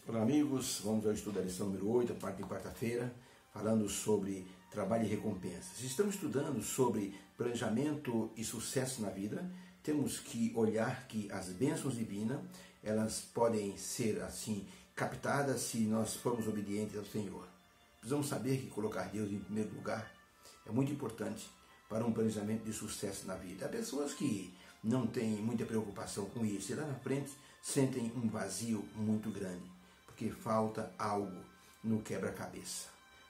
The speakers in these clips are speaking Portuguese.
Olá amigos, vamos ao estudo da lição número 8, a parte de quarta-feira, falando sobre trabalho e recompensas. Estamos estudando sobre planejamento e sucesso na vida. Temos que olhar que as bênçãos divinas, elas podem ser assim captadas se nós formos obedientes ao Senhor. Precisamos saber que colocar Deus em primeiro lugar é muito importante para um planejamento de sucesso na vida. Há pessoas que não têm muita preocupação com isso e lá na frente sentem um vazio muito grande, porque falta algo no quebra-cabeça.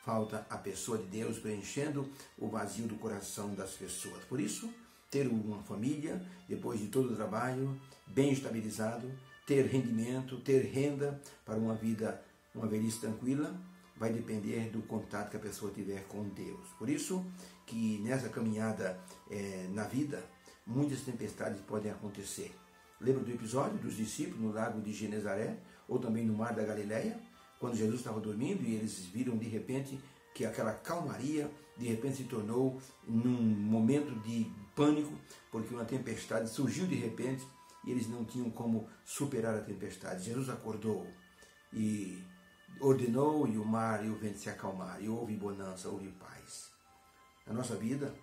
Falta a pessoa de Deus preenchendo o vazio do coração das pessoas. Por isso, ter uma família, depois de todo o trabalho, bem estabilizado, ter rendimento, ter renda para uma vida, uma velhice tranquila, vai depender do contato que a pessoa tiver com Deus. Por isso que nessa caminhada na vida, muitas tempestades podem acontecer. Lembra do episódio dos discípulos no lago de Genezaré, ou também no mar da Galileia, quando Jesus estava dormindo e eles viram de repente que aquela calmaria de repente se tornou num momento de pânico, porque uma tempestade surgiu de repente e eles não tinham como superar a tempestade. Jesus acordou e ordenou e o mar e o vento se acalmaram, e houve bonança, houve paz. Na nossa vida,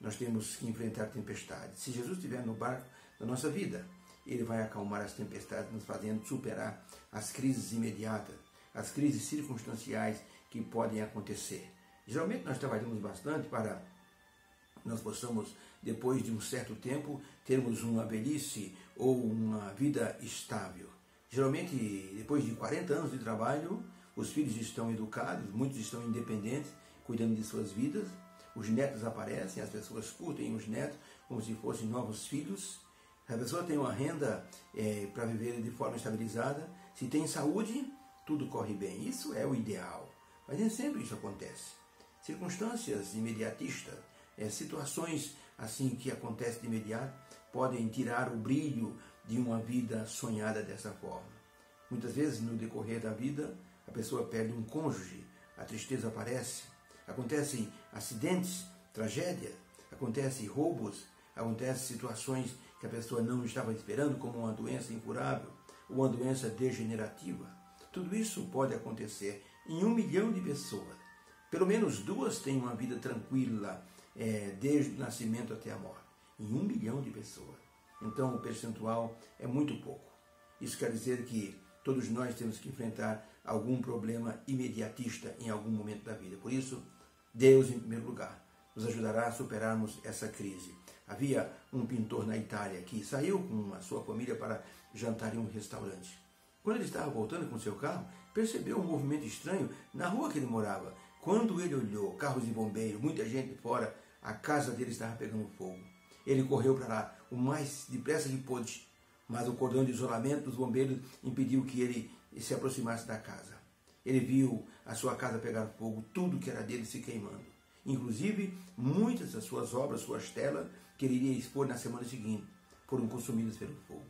nós temos que enfrentar tempestades. Se Jesus estiver no barco da nossa vida, Ele vai acalmar as tempestades, nos fazendo superar as crises imediatas, as crises circunstanciais que podem acontecer. Geralmente nós trabalhamos bastante para nós possamos, depois de um certo tempo, termos uma velhice ou uma vida estável. Geralmente, depois de 40 anos de trabalho, os filhos estão educados, muitos estão independentes, cuidando de suas vidas, os netos aparecem, as pessoas curtem os netos como se fossem novos filhos. A pessoa tem uma renda para viver de forma estabilizada. Se tem saúde, tudo corre bem. Isso é o ideal. Mas nem sempre isso acontece. Circunstâncias imediatistas, situações assim que acontecem de imediato, podem tirar o brilho de uma vida sonhada dessa forma. Muitas vezes, no decorrer da vida, a pessoa perde um cônjuge, a tristeza aparece, acontecem acidentes, tragédias, acontecem roubos, acontecem situações que a pessoa não estava esperando, como uma doença incurável, ou uma doença degenerativa. Tudo isso pode acontecer em 1 milhão de pessoas. Pelo menos 2 têm uma vida tranquila, desde o nascimento até a morte. Em 1 milhão de pessoas. Então o percentual é muito pouco. Isso quer dizer que todos nós temos que enfrentar algum problema imediatista em algum momento da vida. Por isso, Deus em primeiro lugar nos ajudará a superarmos essa crise. Havia um pintor na Itália que saiu com a sua família para jantar em um restaurante. Quando ele estava voltando com seu carro, percebeu um movimento estranho na rua que ele morava. Quando ele olhou, carros de bombeiro, muita gente fora, a casa dele estava pegando fogo. Ele correu para lá o mais depressa que pôde, mas o cordão de isolamento dos bombeiros impediu que ele se aproximasse da casa. Ele viu a sua casa pegar fogo, tudo que era dele se queimando. Inclusive, muitas das suas obras, suas telas, que ele iria expor na semana seguinte, foram consumidas pelo fogo.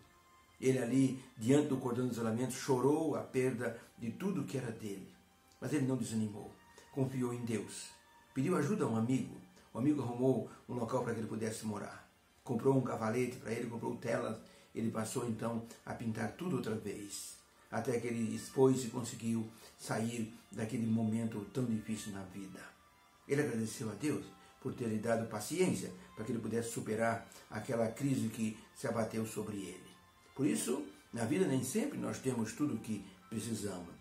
Ele ali, diante do cordão de isolamento, chorou a perda de tudo que era dele. Mas ele não desanimou, confiou em Deus. Pediu ajuda a um amigo. O amigo arrumou um local para que ele pudesse morar. Comprou um cavalete para ele, comprou telas. Ele passou então a pintar tudo outra vez. Até que ele expôs e conseguiu sair daquele momento tão difícil na vida. Ele agradeceu a Deus por ter lhe dado paciência para que ele pudesse superar aquela crise que se abateu sobre ele. Por isso, na vida nem sempre nós temos tudo o que precisamos.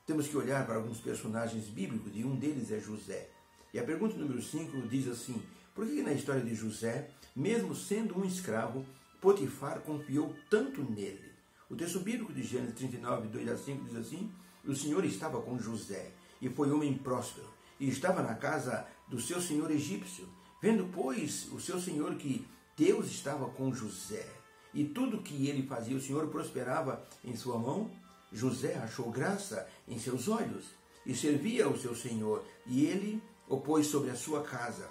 Temos que olhar para alguns personagens bíblicos e um deles é José. E a pergunta número 5 diz assim: por que na história de José, mesmo sendo um escravo, Potifar confiou tanto nele? O texto bíblico de Gênesis 39, 2 a 5 diz assim: o Senhor estava com José e foi homem próspero, e estava na casa do seu senhor egípcio. Vendo, pois, o seu senhor que Deus estava com José, e tudo que ele fazia, o Senhor prosperava em sua mão, José achou graça em seus olhos, e servia ao seu senhor, e ele o pôs sobre a sua casa,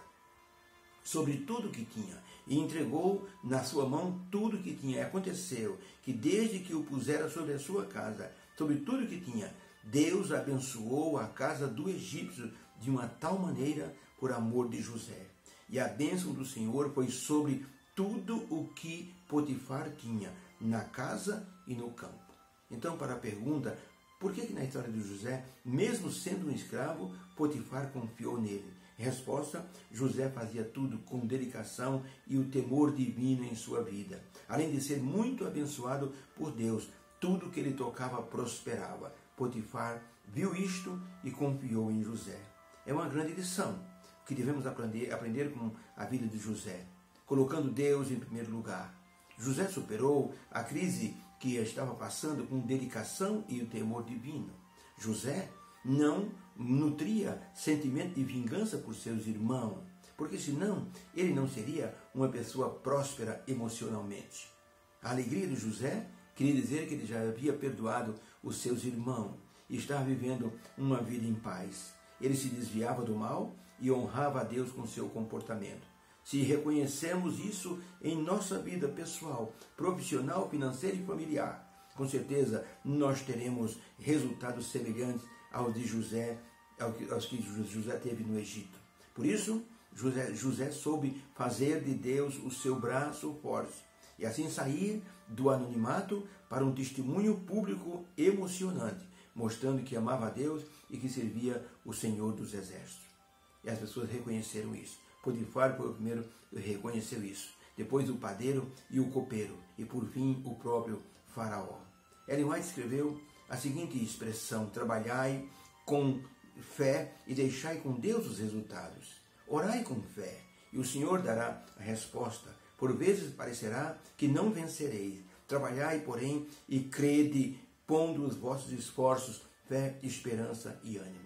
sobre tudo que tinha, e entregou na sua mão tudo que tinha. E aconteceu que desde que o pusera sobre a sua casa, sobre tudo que tinha, Deus abençoou a casa do egípcio de uma tal maneira por amor de José. E a bênção do Senhor foi sobre tudo o que Potifar tinha, na casa e no campo. Então, para a pergunta, Por que na história de José, mesmo sendo um escravo, Potifar confiou nele? Resposta: José fazia tudo com dedicação e o temor divino em sua vida. Além de ser muito abençoado por Deus, tudo que ele tocava prosperava. Potifar viu isto e confiou em José. É uma grande lição que devemos aprender com a vida de José, colocando Deus em primeiro lugar. José superou a crise que estava passando com dedicação e o temor divino. José não nutria sentimento de vingança por seus irmãos, porque senão ele não seria uma pessoa próspera emocionalmente. A alegria de José queria dizer que ele já havia perdoado os seus irmãos e estava vivendo uma vida em paz. Ele se desviava do mal e honrava a Deus com seu comportamento. Se reconhecemos isso em nossa vida pessoal, profissional, financeira e familiar, com certeza nós teremos resultados semelhantes aos que José teve no Egito. Por isso, José soube fazer de Deus o seu braço forte e assim sair do anonimato para um testemunho público emocionante, mostrando que amava a Deus e que servia o Senhor dos Exércitos. E as pessoas reconheceram isso. Potifar foi o primeiro que reconheceu isso. Depois o padeiro e o copeiro. E por fim o próprio faraó. Ellen White escreveu a seguinte expressão: trabalhai com fé e deixai com Deus os resultados. Orai com fé e o Senhor dará a resposta. Por vezes parecerá que não vencereis. Trabalhai, porém, e crede, pondo os vossos esforços, fé, esperança e ânimo.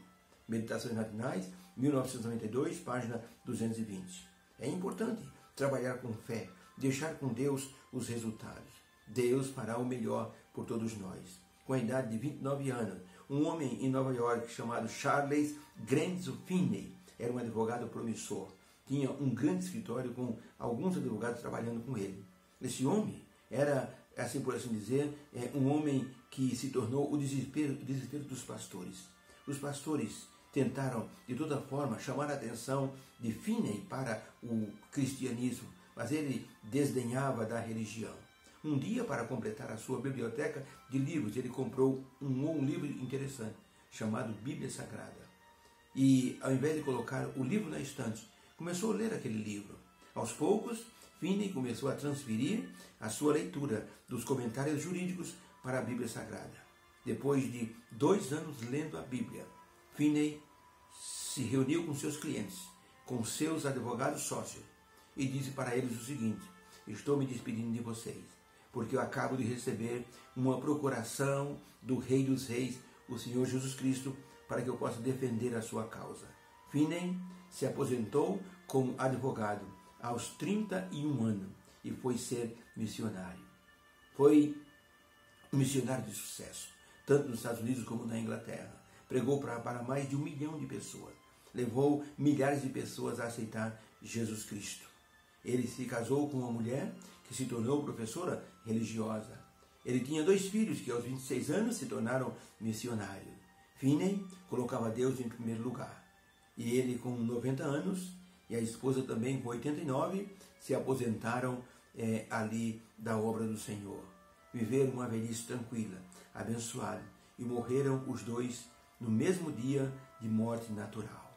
Meditações Matinais, 1992, página 220. É importante trabalhar com fé, deixar com Deus os resultados. Deus fará o melhor por todos nós. Com a idade de 29 anos, um homem em Nova York chamado Charles Grant Finney era um advogado promissor. Tinha um grande escritório com alguns advogados trabalhando com ele. Esse homem era, assim por assim dizer, um homem que se tornou o desespero dos pastores. Os pastores tentaram, de toda forma, chamar a atenção de Finney para o cristianismo, mas ele desdenhava da religião. Um dia, para completar a sua biblioteca de livros, ele comprou um livro interessante, chamado Bíblia Sagrada. E, ao invés de colocar o livro na estante, começou a ler aquele livro. Aos poucos, Finney começou a transferir a sua leitura dos comentários jurídicos para a Bíblia Sagrada. Depois de 2 anos lendo a Bíblia, Finney se reuniu com seus clientes, com seus advogados sócios, e disse para eles o seguinte: estou me despedindo de vocês, porque eu acabo de receber uma procuração do Rei dos Reis, o Senhor Jesus Cristo, para que eu possa defender a sua causa. Finney se aposentou como advogado aos 31 anos e foi ser missionário. Foi um missionário de sucesso, tanto nos Estados Unidos como na Inglaterra. Pregou para mais de 1 milhão de pessoas. Levou milhares de pessoas a aceitar Jesus Cristo. Ele se casou com uma mulher que se tornou professora religiosa. Ele tinha 2 filhos que aos 26 anos se tornaram missionários. Finney colocava Deus em primeiro lugar. E ele, com 90 anos, e a esposa também com 89, se aposentaram ali da obra do Senhor. Viveram uma velhice tranquila, abençoada, e morreram os 2 no mesmo dia de morte natural.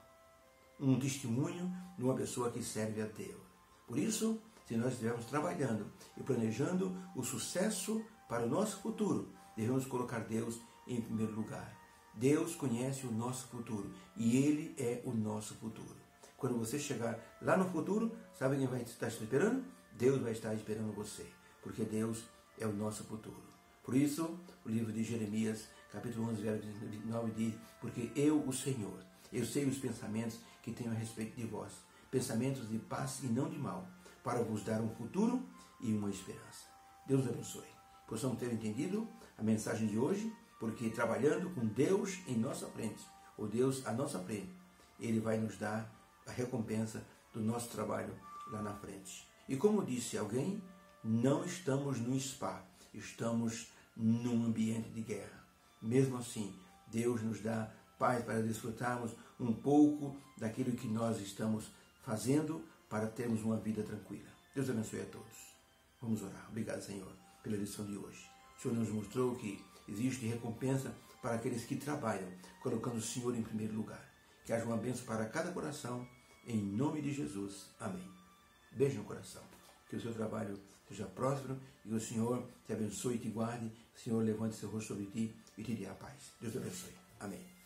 Um testemunho de uma pessoa que serve a Deus. Por isso, se nós estivermos trabalhando e planejando o sucesso para o nosso futuro, devemos colocar Deus em primeiro lugar. Deus conhece o nosso futuro e Ele é o nosso futuro. Quando você chegar lá no futuro, sabe quem vai estar te esperando? Deus vai estar esperando você, porque Deus é o nosso futuro. Por isso, o livro de Jeremias, capítulo 11, verso 29 diz: porque eu, o Senhor, eu sei os pensamentos que tenho a respeito de vós, pensamentos de paz e não de mal, para vos dar um futuro e uma esperança. Deus abençoe. Possamos ter entendido a mensagem de hoje, porque trabalhando com Deus em nossa frente, ou Deus à nossa frente, Ele vai nos dar a recompensa do nosso trabalho lá na frente. E como disse alguém, não estamos no spa, estamos num ambiente de guerra. Mesmo assim, Deus nos dá paz para desfrutarmos um pouco daquilo que nós estamos fazendo para termos uma vida tranquila. Deus abençoe a todos. Vamos orar. Obrigado, Senhor, pela lição de hoje. O Senhor nos mostrou que existe recompensa para aqueles que trabalham, colocando o Senhor em primeiro lugar. Que haja uma bênção para cada coração, em nome de Jesus. Amém. Beijo no coração. Que o seu trabalho seja próspero e o Senhor te abençoe e te guarde. O Senhor levante seu rosto sobre ti e te dê a paz. Deus te abençoe. Amém.